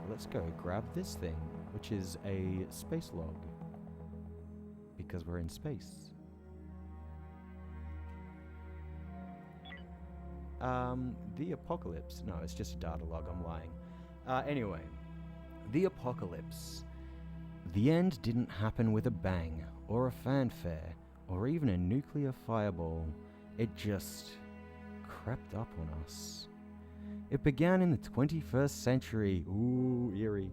And let's go grab this thing, which is a space log. Because we're in space. The apocalypse. No, it's just a data log, I'm lying. Anyway, the apocalypse. The end didn't happen with a bang, or a fanfare, or even a nuclear fireball. It just crept up on us. It began in the 21st century. Ooh, eerie.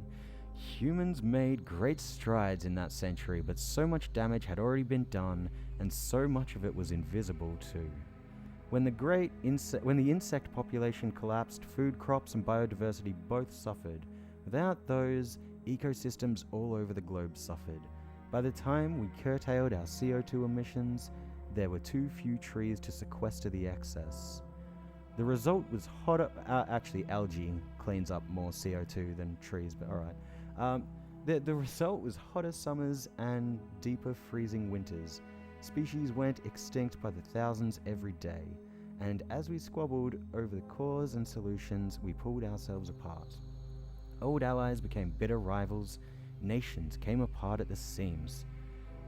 Humans made great strides in that century, but so much damage had already been done, and so much of it was invisible too. When the insect population collapsed, food crops and biodiversity both suffered. Without those, ecosystems all over the globe suffered. By the time we curtailed our CO2 emissions, there were too few trees to sequester the excess. The result was hotter. Actually, algae cleans up more CO2 than trees, but alright. The result was hotter summers and deeper freezing winters. Species went extinct by the thousands every day, and as we squabbled over the cause and solutions, we pulled ourselves apart. Old allies became bitter rivals, nations came apart at the seams.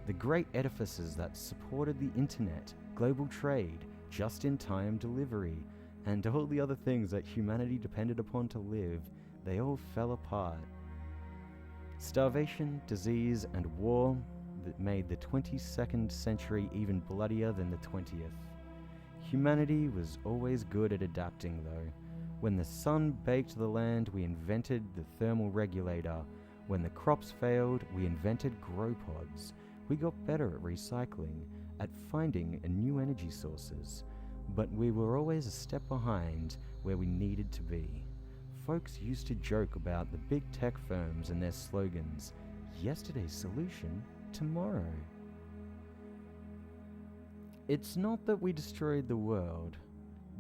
The great edifices that supported the internet, global trade, just-in-time delivery, and all the other things that humanity depended upon to live, they all fell apart. Starvation, disease, and war that made the 22nd century even bloodier than the 20th. Humanity was always good at adapting, though. When the sun baked the land, we invented the thermal regulator. When the crops failed, we invented grow pods. We got better at recycling, at finding new energy sources. But we were always a step behind where we needed to be. Folks used to joke about the big tech firms and their slogans, "Yesterday's solution, tomorrow." It's not that we destroyed the world,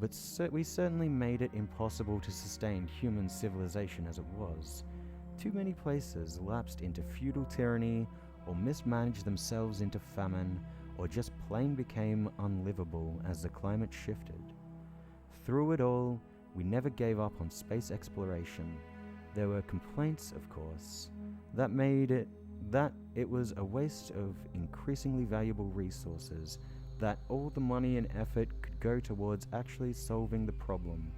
but we certainly made it impossible to sustain human civilization as it was. Too many places lapsed into feudal tyranny, or mismanaged themselves into famine, or just plain became unlivable as the climate shifted. Through it all, we never gave up on space exploration. There were complaints, of course, that it was a waste of increasingly valuable resources, that all the money and effort could go towards actually solving the problem.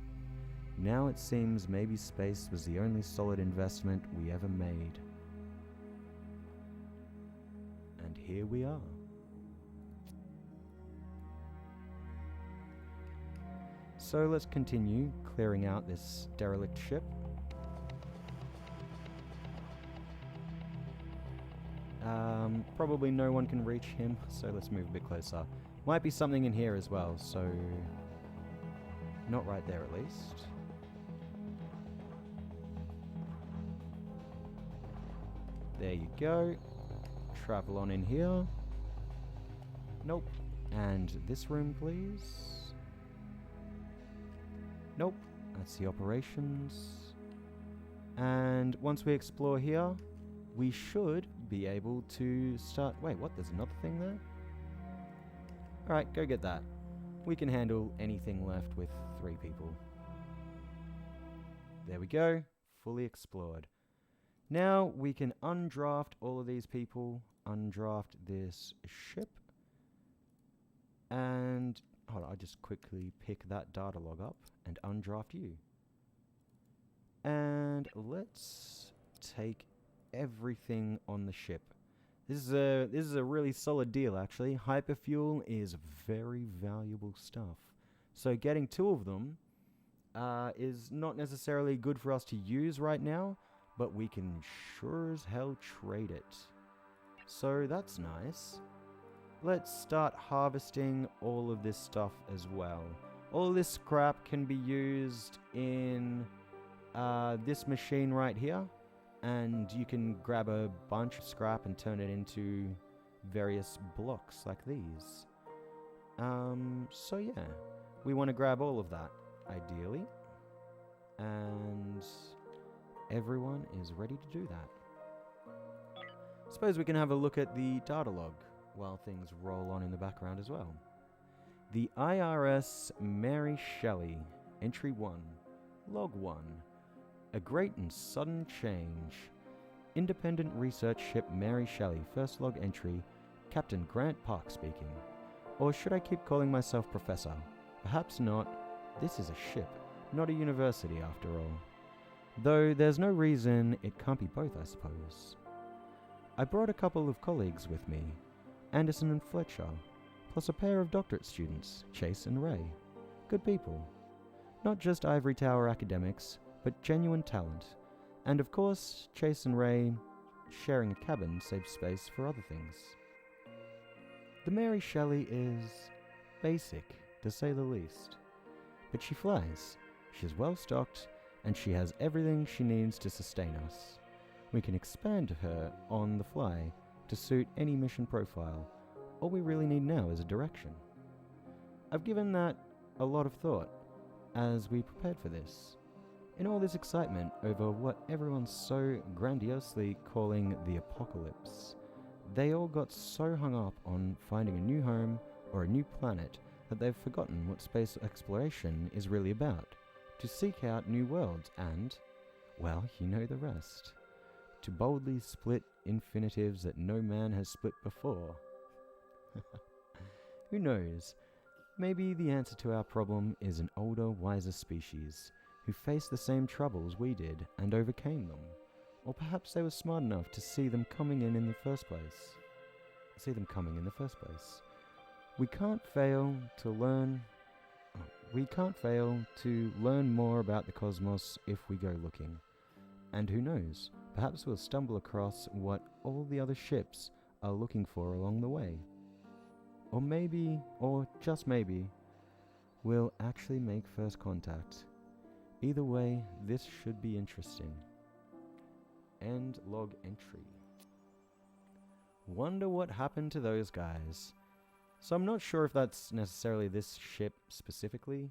Now it seems maybe space was the only solid investment we ever made. And here we are. So let's continue clearing out this derelict ship. Probably no one can reach him, so let's move a bit closer. Might be something in here as well, so not right there at least. There you go. Travel on in here. Nope. And this room, please. Nope. That's the operations. And once we explore here, we should be able to start... Wait, what? There's another thing there? Alright, go get that. We can handle anything left with 3 people. There we go. Fully explored. Now we can undraft all of these people. Undraft this ship. And... hold on, I'll just quickly pick that data log up and undraft you. And let's take everything on the ship. This is a really solid deal, actually. Hyperfuel is very valuable stuff. So getting 2 of them is not necessarily good for us to use right now, but we can sure as hell trade it. So that's nice. Let's start harvesting all of this stuff as well. All of this scrap can be used in this machine right here. And you can grab a bunch of scrap and turn it into various blocks like these. So yeah, we want to grab all of that, ideally. And everyone is ready to do that. Suppose we can have a look at the data log while things roll on in the background as well. The IRS Mary Shelley, Entry 1, Log 1. A great and sudden change. Independent research ship Mary Shelley, first log entry, Captain Grant Park speaking. Or should I keep calling myself Professor? Perhaps not. This is a ship, not a university after all. Though there's no reason it can't be both, I suppose. I brought a couple of colleagues with me, Anderson and Fletcher, plus a pair of doctorate students, Chase and Ray. Good people. Not just ivory tower academics, but genuine talent. And of course, Chase and Ray sharing a cabin saves space for other things. The Mary Shelley is basic, to say the least. But she flies, she's well stocked, and she has everything she needs to sustain us. We can expand her on the fly to suit any mission profile. All we really need now is a direction. I've given that a lot of thought as we prepared for this. In all this excitement over what everyone's so grandiosely calling the apocalypse, they all got so hung up on finding a new home or a new planet that they've forgotten what space exploration is really about. To seek out new worlds and, well, you know the rest. To boldly split infinitives that no man has split before. Who knows? Maybe the answer to our problem is an older, wiser species who faced the same troubles we did and overcame them. Or perhaps they were smart enough to see them coming in the first place. We can't fail to learn more about the cosmos if we go looking. And who knows, perhaps we'll stumble across what all the other ships are looking for along the way. Or maybe, or just maybe, we'll actually make first contact. Either way, this should be interesting. End log entry. Wonder what happened to those guys. So I'm not sure if that's necessarily this ship specifically,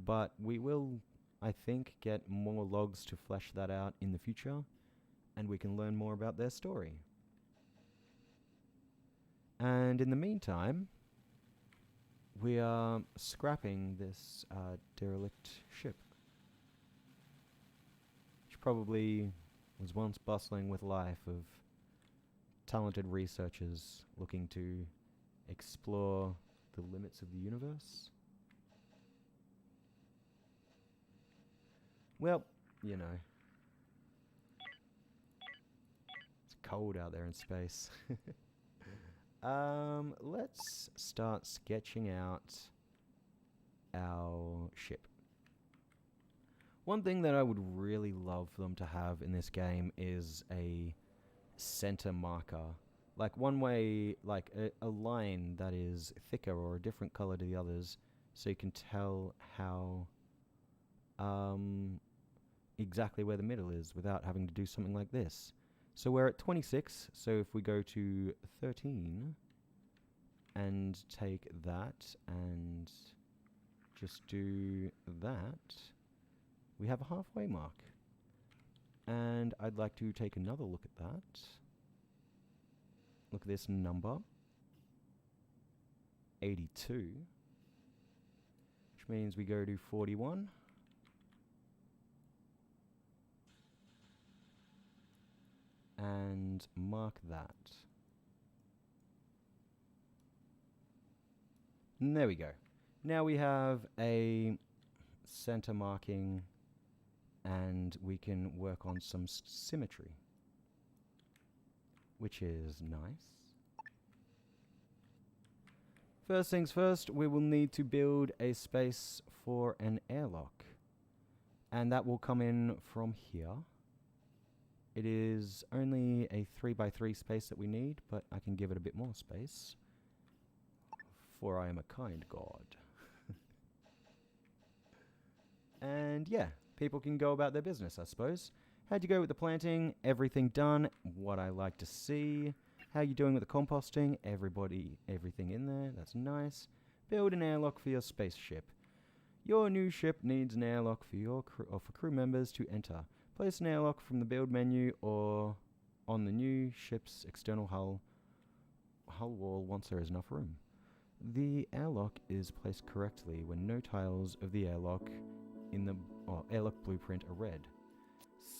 but we will, I think, get more logs to flesh that out in the future, and we can learn more about their story. And in the meantime, we are scrapping this derelict ship, which probably was once bustling with life of talented researchers looking to explore the limits of the universe. Well, you know, it's cold out there in space. Let's start sketching out our ship. One thing that I would really love them to have in this game is a center marker. Like one way, like a line that is thicker or a different color to the others, so you can tell how exactly where the middle is without having to do something like this. So we're at 26, so if we go to 13 and take that and just do that, we have a halfway mark. And I'd like to take another look at that. Look at this number, 82, which means we go to 41. And mark that. And there we go. Now we have a center marking and we can work on some symmetry, which is nice. First things first, we will need to build a space for an airlock, and that will come in from here. It is only a 3x3 space that we need, but I can give it a bit more space, for I am a kind god. And yeah, people can go about their business, I suppose. How'd you go with the planting? Everything done. What I like to see. How you doing with the composting? Everything in there. That's nice. Build an airlock for your spaceship. Your new ship needs an airlock for your crew members to enter. Place an airlock from the build menu or on the new ship's external hull wall once there is enough room. The airlock is placed correctly when no tiles of the airlock in the airlock blueprint are red.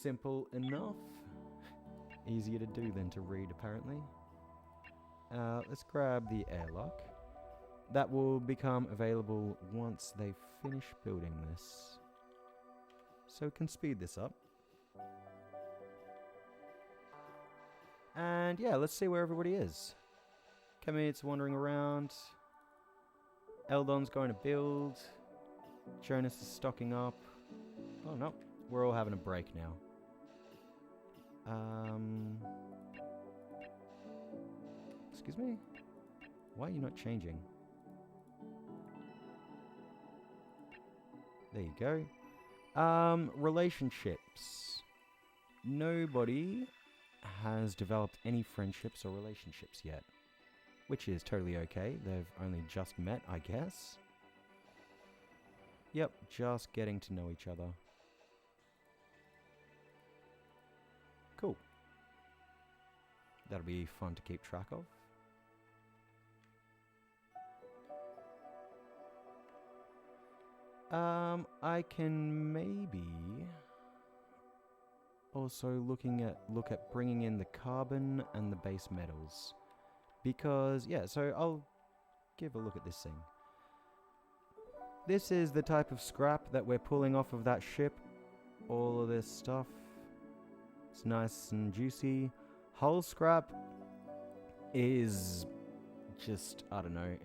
Simple enough. Easier to do than to read, apparently. Let's grab the airlock. That will become available once they finish building this. So we can speed this up. And yeah, let's see where everybody is. Kemit's wandering around. Eldon's going to build. Jonas is stocking up. Oh no, we're all having a break now. Excuse me? Why are you not changing? There you go. Relationships. Nobody has developed any friendships or relationships yet. Which is totally okay. They've only just met, I guess. Yep, just getting to know each other. Cool. That'll be fun to keep track of. I can maybe also look at bringing in the carbon and the base metals. Because, yeah, so I'll give a look at this thing. This is the type of scrap that we're pulling off of that ship. All of this stuff. It's nice and juicy. Hull scrap is just, I don't know,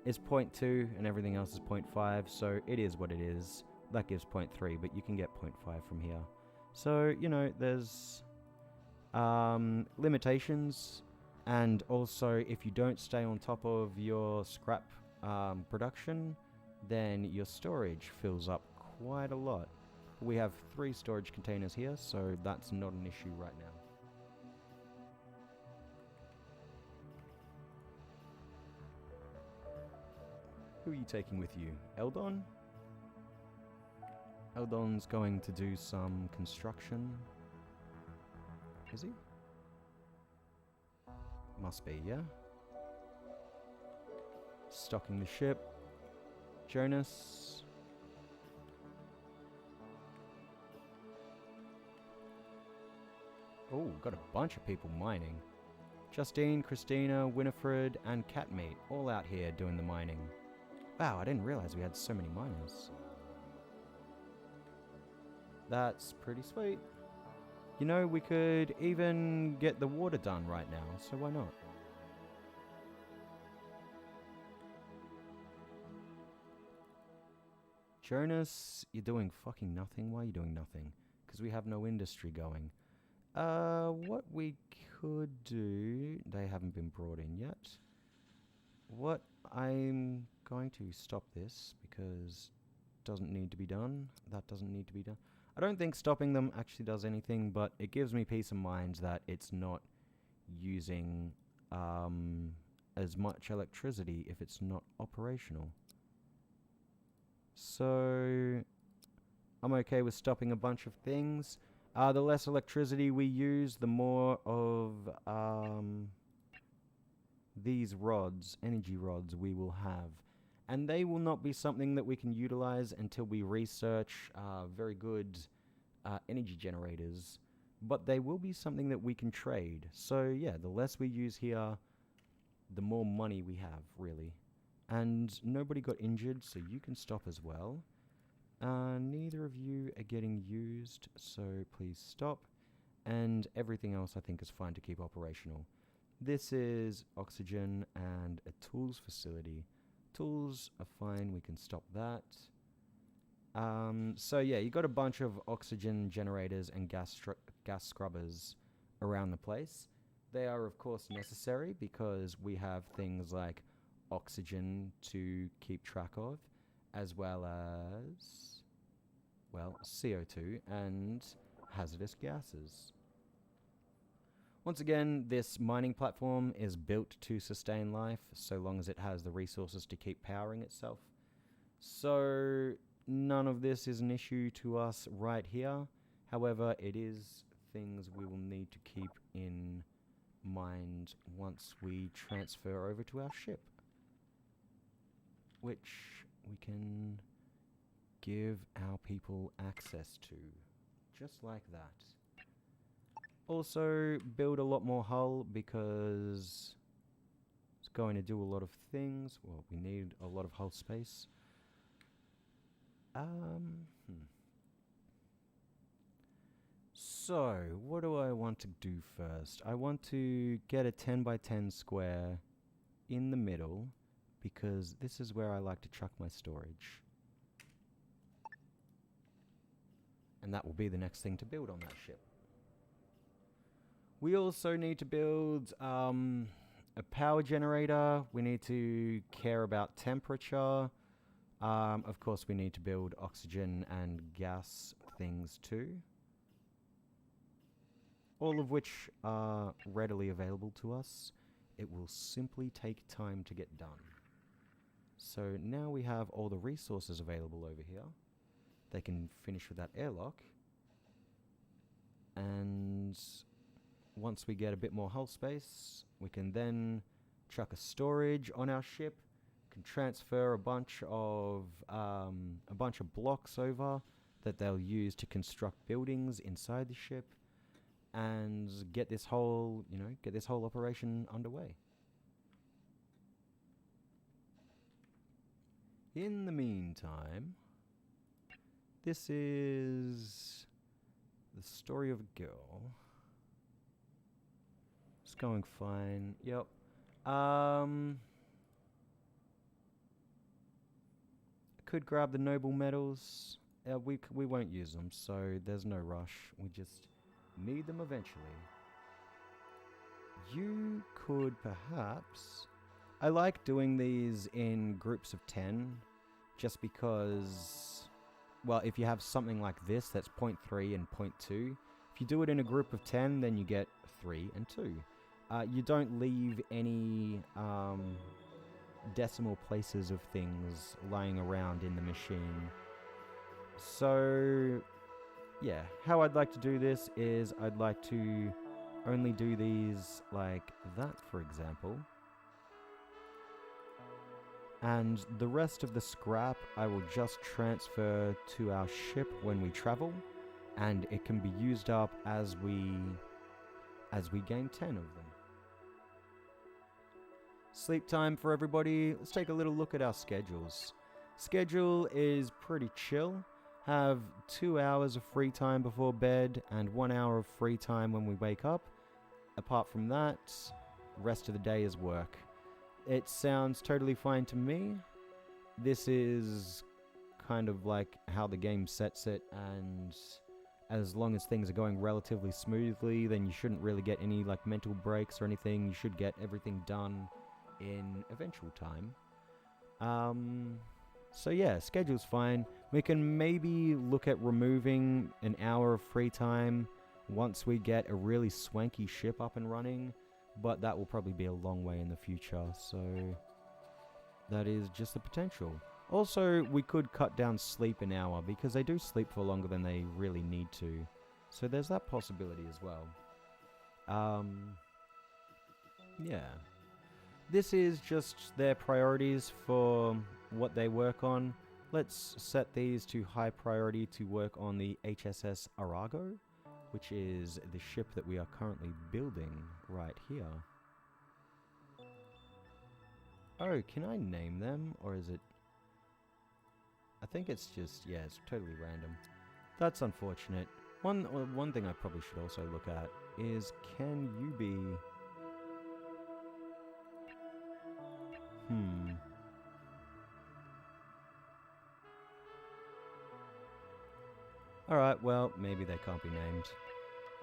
it's 0.2 and everything else is 0.5, so it is what it is. That gives 0.3, but you can get 0.5 from here. So, you know, there's limitations, and also if you don't stay on top of your scrap production, then your storage fills up quite a lot. We have 3 storage containers here, so that's not an issue right now. Who are you taking with you? Eldon? Eldon's going to do some construction. Is he? Must be, yeah? Stocking the ship. Jonas. Oh, got a bunch of people mining. Justine, Christina, Winifred, and Catmeat all out here doing the mining. Wow, I didn't realize we had so many miners. That's pretty sweet. You know, we could even get the water done right now, so why not? Jonas, you're doing fucking nothing. Why are you doing nothing? Because we have no industry going. What we could do... They haven't been brought in yet. What I'm going to stop this because it doesn't need to be done. That doesn't need to be done. I don't think stopping them actually does anything, but it gives me peace of mind that it's not using as much electricity if it's not operational. So I'm okay with stopping a bunch of things. The less electricity we use, the more of these rods, energy rods, we will have. And they will not be something that we can utilize until we research very good energy generators. But they will be something that we can trade. So yeah, the less we use here, the more money we have, really. And nobody got injured, so you can stop as well. Neither of you are getting used, so please stop. And everything else I think is fine to keep operational. This is oxygen and a tools facility. Tools are fine, we can stop that. So yeah, you got a bunch of oxygen generators and gas scrubbers around the place. They are of course necessary because we have things like oxygen to keep track of, as well as, well, CO2 and hazardous gases. Once again, this mining platform is built to sustain life, so long as it has the resources to keep powering itself. So none of this is an issue to us right here. However, it is things we will need to keep in mind once we transfer over to our ship, which we can give our people access to just like that. Also, build a lot more hull because it's going to do a lot of things. Well, we need a lot of hull space. So, what do I want to do first? I want to get a 10 by 10 square in the middle because this is where I like to chuck my storage. And that will be the next thing to build on that ship. We also need to build a power generator. We need to care about temperature. Of course, we need to build oxygen and gas things too. All of which are readily available to us. It will simply take time to get done. So now we have all the resources available over here. They can finish with that airlock. And once we get a bit more hull space, we can then chuck a storage on our ship. Can transfer a bunch of blocks over that they'll use to construct buildings inside the ship, and get this whole operation underway. In the meantime, this is the story of a girl. It's going fine. Yep. Could grab the noble metals. We won't use them, so there's no rush. We just need them eventually. You could perhaps... I like doing these in groups of 10, just because... Well, if you have something like this, that's 0.3 and 0.2. If you do it in a group of 10, then you get 3 and 2. You don't leave any decimal places of things lying around in the machine. So, yeah, how I'd like to do this is I'd like to only do these like that, for example. And the rest of the scrap I will just transfer to our ship when we travel, and it can be used up as we gain 10 of them. Sleep time for everybody. Let's take a little look at our schedules. Schedule is pretty chill. Have 2 hours of free time before bed and 1 hour of free time when we wake up. Apart from that, rest of the day is work. It sounds totally fine to me. This is kind of like how the game sets it, and as long as things are going relatively smoothly, then you shouldn't really get any like mental breaks or anything. You should get everything done in eventual time. So yeah, schedule's fine. We can maybe look at removing an hour of free time once we get a really swanky ship up and running, but that will probably be a long way in the future, so that is just the potential. Also, we could cut down sleep an hour, because they do sleep for longer than they really need to, so there's that possibility as well. Yeah. This is just their priorities for what they work on. Let's set these to high priority to work on the HSS Arago, which is the ship that we are currently building right here. Oh, can I name them, or is it... I think it's just, yeah, it's totally random. That's unfortunate. One thing I probably should also look at is, can you be... Alright, well, maybe they can't be named.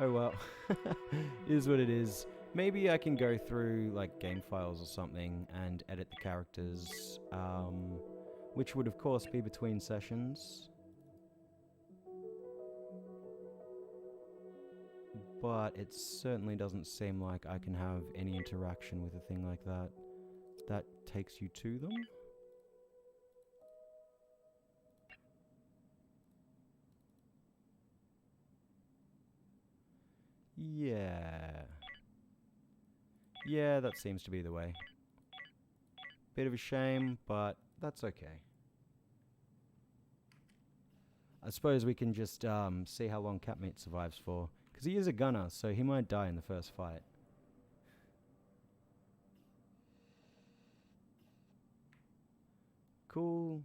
Oh well, is what it is. Maybe I can go through, like, game files or something and edit the characters, which would of course be between sessions. But it certainly doesn't seem like I can have any interaction with a thing like that. That takes you to them? Yeah. Yeah, that seems to be the way. Bit of a shame, but that's okay. I suppose we can just see how long Catmeat survives for. Because he is a gunner, so he might die in the first fight. Cool.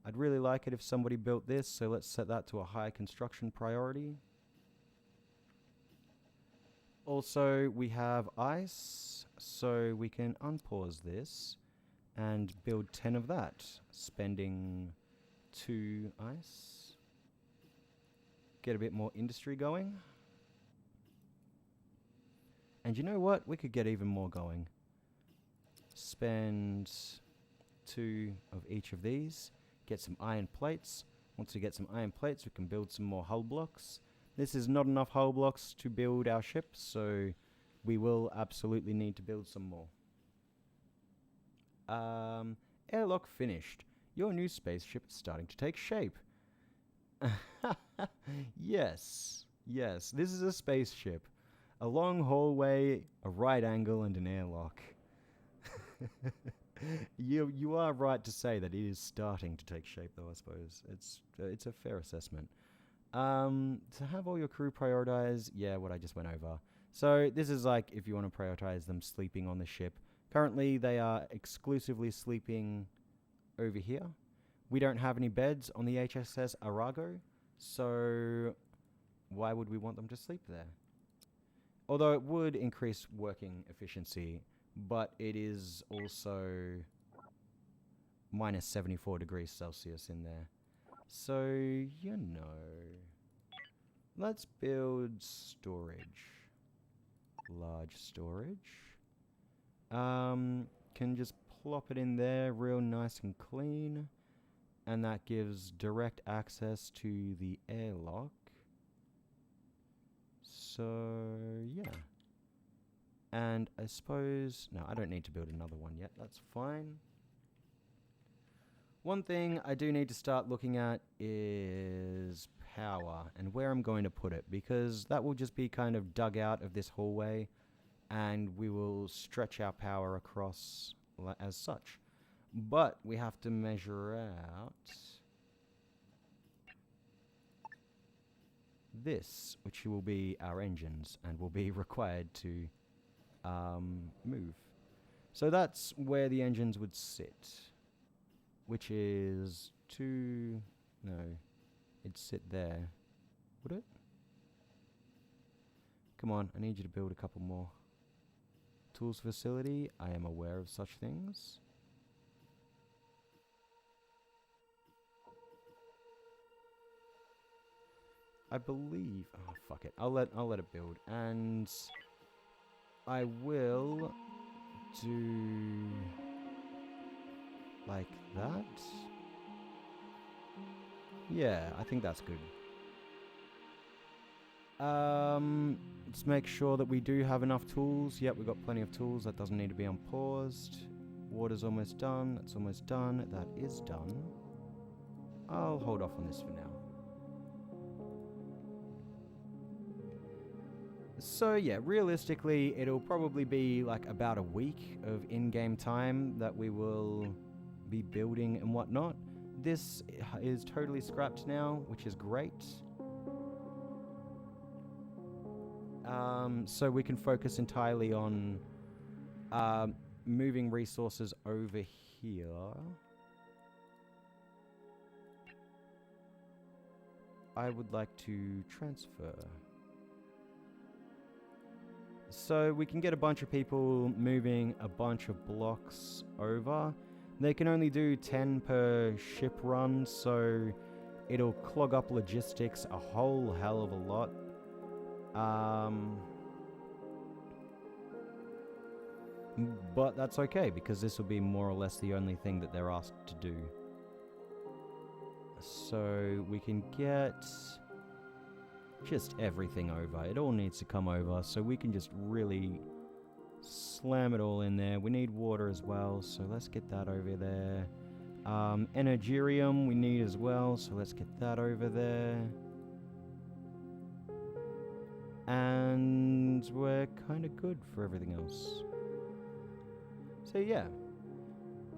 I'd really like it if somebody built this, so let's set that to a high construction priority. Also, we have ice, so we can unpause this and build 10 of that, spending 2 ice. Get a bit more industry going. And you know what? We could get even more going. Spend 2 of each of these. Get some iron plates. Once we get some iron plates, we can build some more hull blocks. This is not enough hull blocks to build our ship, so we will absolutely need to build some more. Airlock finished. Your new spaceship is starting to take shape. Yes, yes, this is a spaceship. A long hallway, a right angle, and an airlock. You are right to say that it is starting to take shape, though, I suppose. It's a fair assessment. To have all your crew prioritize, yeah, what I just went over. So this is like if you want to prioritize them sleeping on the ship. Currently, they are exclusively sleeping over here. We don't have any beds on the HSS Arago, so why would we want them to sleep there? Although it would increase working efficiency, but it is also minus 74 degrees Celsius in there. So, you know, let's build storage. Large storage. Can just plop it in there real nice and clean. And that gives direct access to the airlock. So, yeah. And I suppose... No, I don't need to build another one yet. That's fine. One thing I do need to start looking at is power and where I'm going to put it, because that will just be kind of dug out of this hallway and we will stretch our power across as such. But we have to measure out this, which will be our engines and will be required to move. So that's where the engines would sit, which is no, it'd sit there, would it? Come on, I need you to build a couple more. Tools facility, I am aware of such things. I believe, oh fuck it, I'll let it build, and I will do like that. Yeah, I think that's good. Let's make sure that we do have enough tools. Yep, we've got plenty of tools. That doesn't need to be unpaused. Water's almost done. That's almost done. That is done. I'll hold off on this for now. So yeah, realistically, it'll probably be like about a week of in-game time that we will be building and whatnot. This is totally scrapped now, which is great. So we can focus entirely on moving resources over here. I would like to transfer. So we can get a bunch of people moving a bunch of blocks over. They can only do 10 per ship run, so it'll clog up logistics a whole hell of a lot. But that's okay, because this will be more or less the only thing that they're asked to do. So we can get just everything over. It all needs to come over, so we can just really slam it all in there. We need water as well, so let's get that over there. Energirium we need as well, so let's get that over there. And we're kind of good for everything else. So yeah,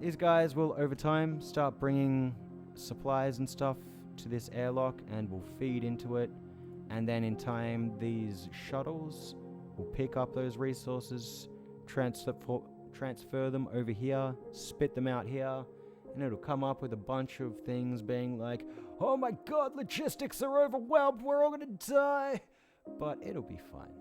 these guys will over time start bringing supplies and stuff to this airlock and will feed into it. And then in time, these shuttles will pick up those resources, transfer them over here, spit them out here, and it'll come up with a bunch of things being like, oh my god, logistics are overwhelmed, we're all gonna die! But it'll be fine.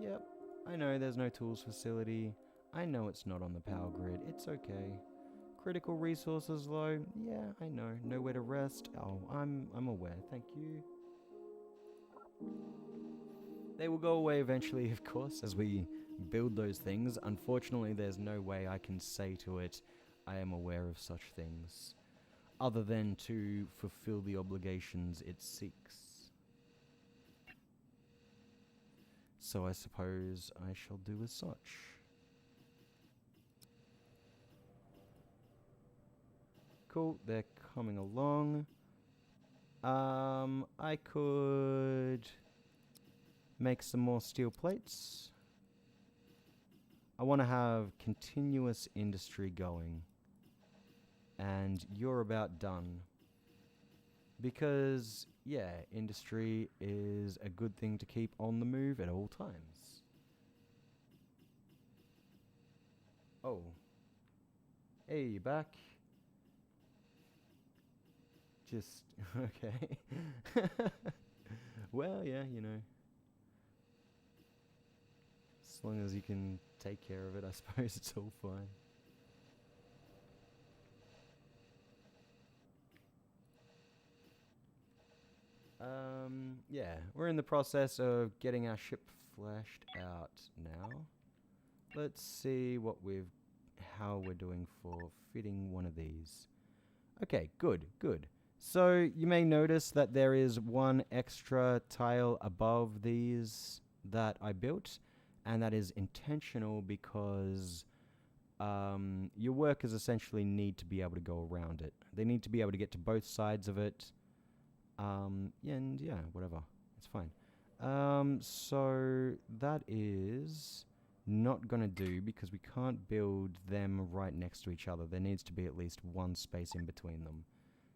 Yep, I know there's no tools facility. I know it's not on the power grid, it's okay. Critical resources low, yeah, I know. Nowhere to rest, oh, I'm aware, thank you. They will go away eventually, of course, as we build those things. Unfortunately, there's no way I can say to it, I am aware of such things, other than to fulfill the obligations it seeks. So I suppose I shall do as such. Cool, they're coming along. I could make some more steel plates. I want to have continuous industry going. And you're about done. Because, yeah, industry is a good thing to keep on the move at all times. Oh. Hey, you back? Just, okay. Well, yeah, you know. As long as you can take care of it, I suppose it's all fine. Yeah, we're in the process of getting our ship fleshed out now. Let's see how we're doing for fitting one of these. Okay, good, good. So you may notice that there is one extra tile above these that I built, and that is intentional because your workers essentially need to be able to go around it. They need to be able to get to both sides of it. And yeah, whatever. It's fine. So that is not gonna do because we can't build them right next to each other. There needs to be at least one space in between them.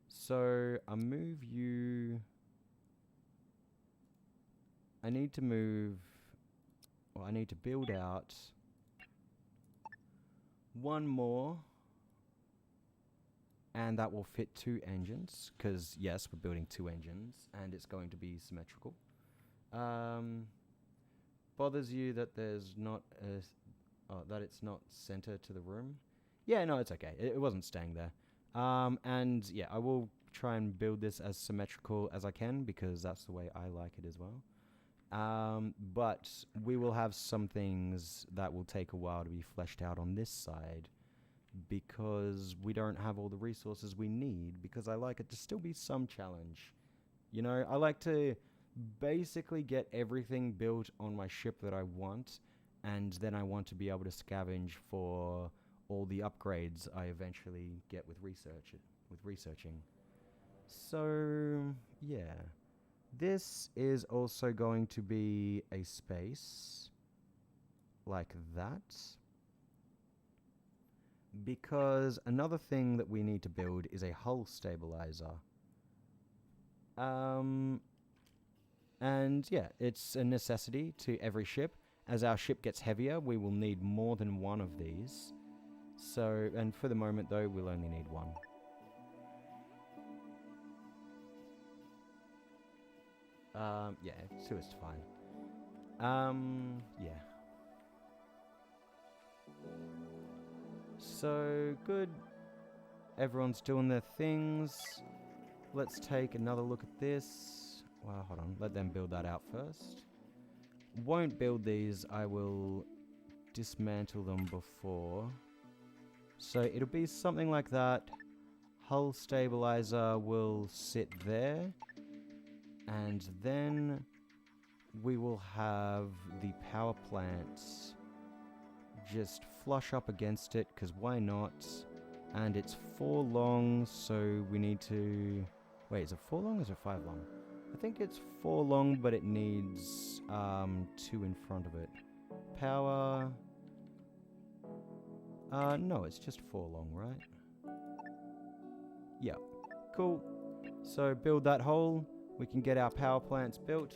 So I'll move you. I need to build out one more. And that will fit 2 engines, because yes, we're building 2 engines, and it's going to be symmetrical. Bothers you that there's not that it's not center to the room? Yeah, no, it's okay. It wasn't staying there. And yeah, I will try and build this as symmetrical as I can, because that's the way I like it as well. But we will have some things that will take a while to be fleshed out on this side, because we don't have all the resources we need, because I like it to still be some challenge. You know, I like to basically get everything built on my ship that I want, and then I want to be able to scavenge for all the upgrades I eventually get with researching. So, yeah. This is also going to be a space like that. Because another thing that we need to build is a hull stabilizer. And yeah, it's a necessity to every ship. As our ship gets heavier, we will need more than one of these. So, and for the moment though, we'll only need one. Yeah, 2 is fine. Yeah. So, good. Everyone's doing their things. Let's take another look at this. Well, hold on. Let them build that out first. Won't build these. I will dismantle them before. So, it'll be something like that. Hull stabilizer will sit there. And then we will have the power plants just flush up against it, because why not? And it's 4 long, so we need to... Wait, is it 4 long or is it 5 long? I think it's 4 long, but it needs 2 in front of it. Power... no, it's just 4 long, right? Yep. Cool. So build that hole. We can get our power plants built.